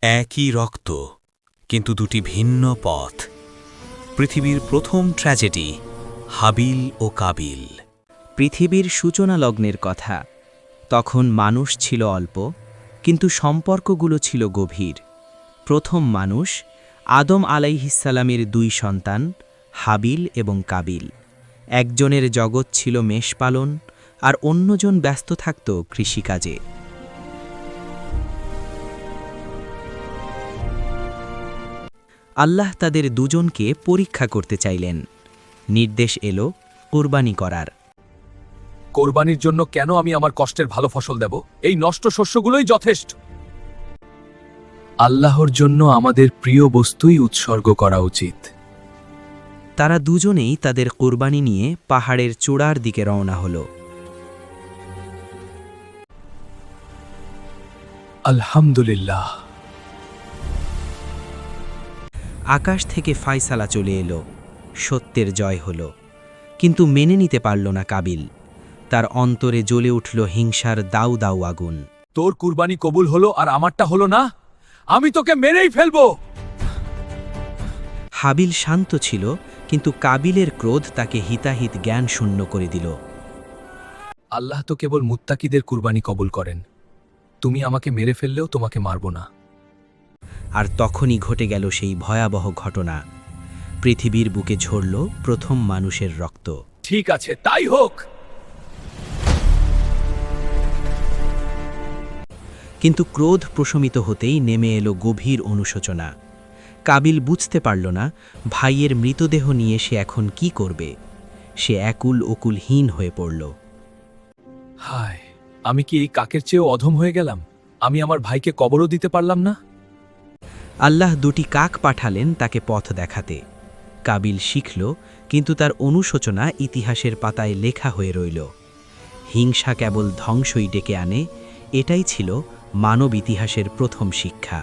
একই রক্ত, কিন্তু দুটি ভিন্ন পথ। পৃথিবীর প্রথম ট্র্যাজেডি, হাবিল ও কাবিল। পৃথিবীর সূচনা লগ্নের কথা। তখন মানুষ ছিল অল্প, কিন্তু সম্পর্কগুলো ছিল গভীর। প্রথম মানুষ আদম আলাইহিসসালামের দুই সন্তান, হাবিল এবং কাবিল। একজনের জগৎ ছিল মেষপালন, আর অন্যজন ব্যস্ত থাকত কৃষিকাজে। আল্লাহ তাদের দুজনকে পরীক্ষা করতে চাইলেন। নির্দেশ এলো কোরবানি করার। কোরবানির জন্য কেন আমি আমার কষ্টের ভালো ফসল দেব? এই নষ্ট শস্যগুলোই যথেষ্ট। আল্লাহর জন্য আমাদের প্রিয় বস্তুই উৎসর্গ করা উচিত। তারা দুজনেই তাদের কোরবানি নিয়ে পাহাড়ের চূড়ার দিকে রওনা হল। আলহামদুলিল্লাহ। আকাশ থেকে ফায়সালা চলে এলো, সত্যের জয় হল। কিন্তু মেনে নিতে পারল না কাবিল। তার অন্তরে জ্বলে উঠল হিংসার দাউ দাউ আগুন। তোর কুরবানি কবুল হলো আর আমারটা হলো না, আমি তোকে মেরেই ফেলবো। হাবিল শান্ত ছিল, কিন্তু কাবিলের ক্রোধ তাকে হিতাহিত জ্ঞান শূন্য করে দিল। আল্লাহ তো কেবল মুত্তাকিদের কুরবানি কবুল করেন। তুমি আমাকে মেরে ফেললেও তোমাকে মারব না। আর তখনই ঘটে গেল সেই ভয়াবহ ঘটনা। পৃথিবীর বুকে ঝরল প্রথম মানুষের রক্ত। ঠিক আছে, তাই হোক। কিন্তু ক্রোধ প্রশমিত হতেই নেমে এলো গভীর অনুশোচনা। কাবিল বুঝতে পারল না ভাইয়ের মৃতদেহ নিয়ে সে এখন কি করবে। সে একুল ওকুলহীন হয়ে পড়ল। হায়, আমি কি এই কাকের চেয়েও অধম হয়ে গেলাম? আমি আমার ভাইকে কবরও দিতে পারলাম না। আল্লাহ দুটি কাক পাঠালেন তাকে পথ দেখাতে। কাবিল শিখল, কিন্তু তার অনুশোচনা ইতিহাসের পাতায় লেখা হয়ে রইল। হিংসা কেবল ধ্বংসই ডেকে আনে, এটাই ছিল মানব ইতিহাসের প্রথম শিক্ষা।